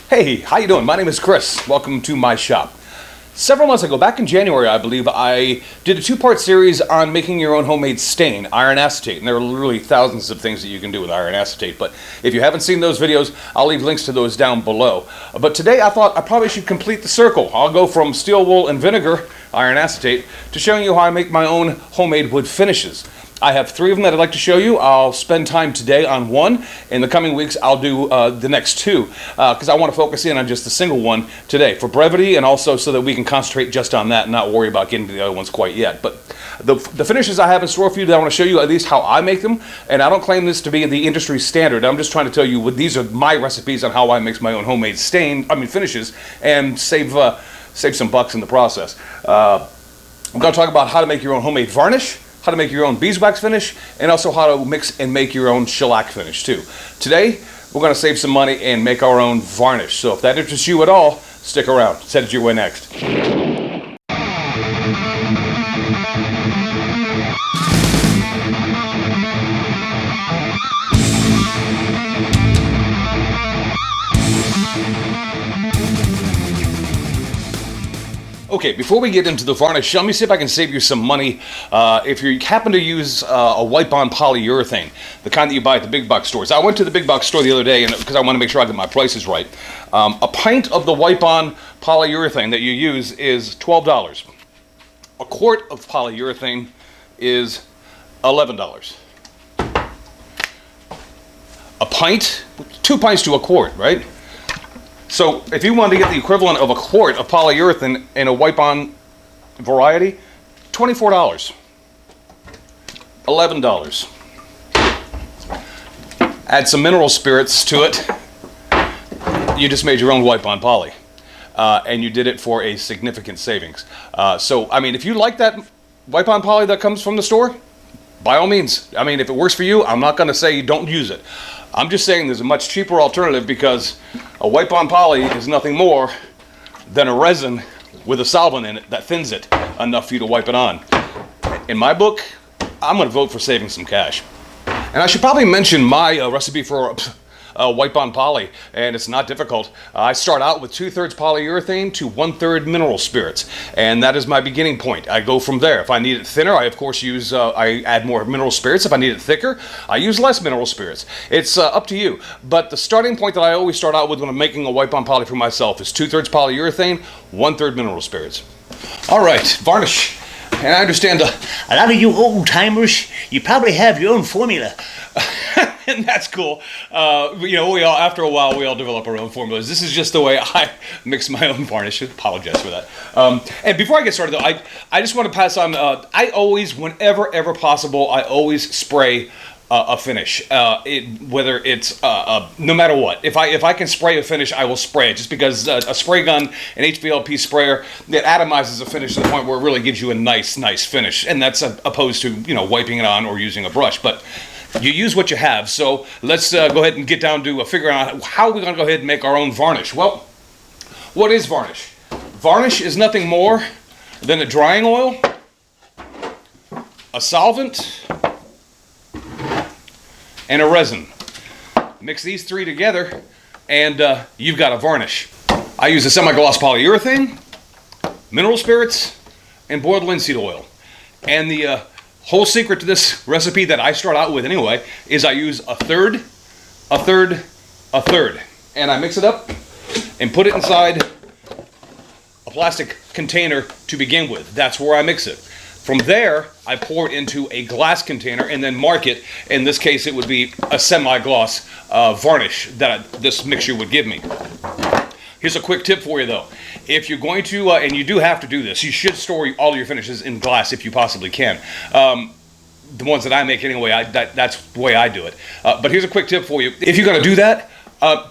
Hey, how you doing? My name is Chris. Welcome to my shop. Several months ago, back in January, I believe, I did a two-part series on making your own homemade stain, iron acetate. And there are literally thousands of things that you can do with iron acetate. But if you haven't seen those videos, I'll leave links to those down below. But today, I thought I probably should complete the circle. I'll go from steel wool and vinegar, iron acetate, to showing you how I make my own homemade wood finishes. I have three of them that I'd like to show you. I'll spend time today on one. In the coming weeks, I'll do the next two because I want to focus in on just the single one today for brevity and also so that we can concentrate just on that and not worry about getting to the other ones quite yet. But the finishes I have in store for you that I want to show you at least how I make them, and I don't claim this to be the industry standard. I'm just trying to tell you these are my recipes on how I mix my own homemade finishes and save some bucks in the process. I'm going to talk about how to make your own homemade varnish, how to make your own beeswax finish, and also how to mix and make your own shellac finish too. Today, we're going to save some money and make our own varnish. So if that interests you at all, stick around. Send it your way next. Okay, before we get into the varnish, let me see if I can save you some money. If you happen to use a wipe-on polyurethane, the kind that you buy at the big box stores. I went to the big box store the other day because I want to make sure I get my prices right. A pint of the wipe-on polyurethane that you use is $12. A quart of polyurethane is $11. A pint, 2 pints to a quart, right? So if you want to get the equivalent of a quart of polyurethane in a wipe-on variety, $24. $11. Add some mineral spirits to it. You just made your own wipe-on poly. And you did it for a significant savings. So, I mean, if you like that wipe-on poly that comes from the store, by all means. I mean, if it works for you, I'm not going to say don't use it. I'm just saying there's a much cheaper alternative because a wipe-on poly is nothing more than a resin with a solvent in it that thins it enough for you to wipe it on. In my book, I'm going to vote for saving some cash. And I should probably mention my recipe for wipe-on poly, and it's not difficult. I start out with 2/3 polyurethane to 1/3 mineral spirits, and that is my beginning point. I go from there. If I need it thinner, I of course use, I add more mineral spirits. If I need it thicker, I use less mineral spirits. It's up to you, but the starting point that I always start out with when I'm making a wipe-on poly for myself is 2/3 polyurethane, 1/3 mineral spirits. All right, varnish. And I understand a lot of you old-timers, you probably have your own formula. and that's cool. You know, after a while, we all develop our own formulas. This is just the way I mix my own varnish. I apologize for that. And before I get started, though, I just want to pass on, I always, whenever ever possible, I always spray a finish, whether it's no matter what. If I can spray a finish, I will spray it. Just because a spray gun, an HVLP sprayer, it atomizes a finish to the point where it really gives you a nice finish, and that's opposed to wiping it on or using a brush. But you use what you have. So let's go ahead and get down to figuring out how we're going to go ahead and make our own varnish. Well, what is varnish? Varnish is nothing more than a drying oil, a solvent, and a resin. Mix these three together and you've got a varnish. I use a semi-gloss polyurethane, mineral spirits, and boiled linseed oil. And the whole secret to this recipe that I start out with anyway is I use a third, a third, a third. And I mix it up and put it inside a plastic container to begin with. That's where I mix it. From there, I pour it into a glass container and then mark it. In this case, it would be a semi-gloss varnish that this mixture would give me. Here's a quick tip for you, though. If you're going to, and you do have to do this, you should store all your finishes in glass if you possibly can. The ones that I make anyway, that's the way I do it. But here's a quick tip for you. If you're going to do that,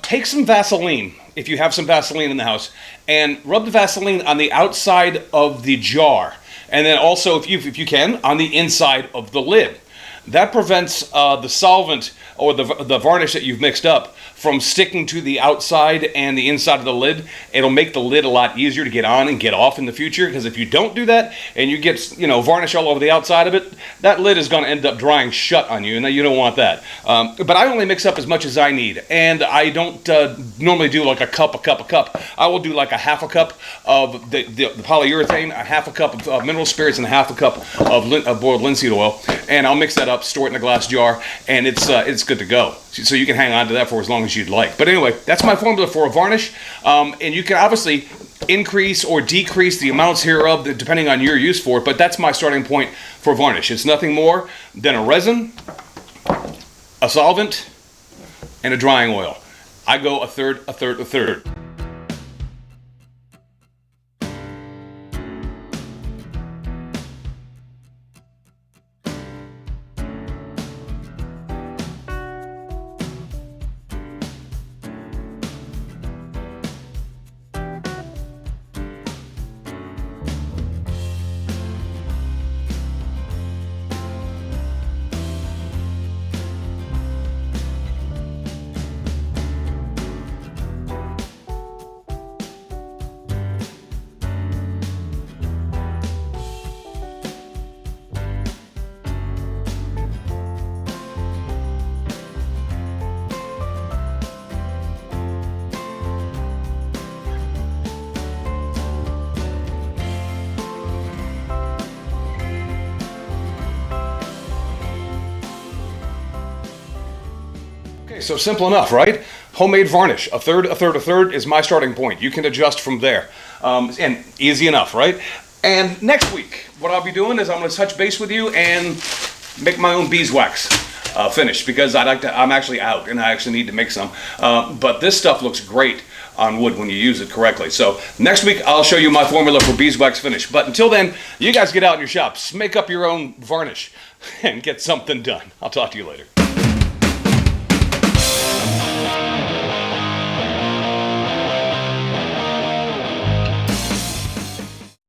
take some Vaseline, if you have some Vaseline in the house, and rub the Vaseline on the outside of the jar. And then also, if you can, on the inside of the lid. That prevents the solvent or the varnish that you've mixed up from sticking to the outside and the inside of the lid. It'll make the lid a lot easier to get on and get off in the future, because if you don't do that and you get, you know, varnish all over the outside of it, that lid is going to end up drying shut on you, and you don't want that. But I only mix up as much as I need, and I don't normally do like a cup. I will do like a half a cup of the polyurethane, a half a cup of mineral spirits, and a half a cup of boiled linseed oil, and I'll mix that up, store it in a glass jar, and it's good to go. So you can hang on to that for as long as you'd like. But anyway, that's my formula for a varnish, and you can obviously increase or decrease the amounts hereof depending on your use for it, but that's my starting point for varnish. It's nothing more than a resin, a solvent, and a drying oil. I go a third. Okay, so simple enough, right? Homemade varnish, a third is my starting point. You can adjust from there, and easy enough, right? And next week, what I'll be doing is I'm going to touch base with you and make my own beeswax finish, because I'm actually out and I actually need to make some. But this stuff looks great on wood when you use it correctly. So next week I'll show you my formula for beeswax finish. But until then, you guys get out in your shops, make up your own varnish, and get something done. I'll talk to you later.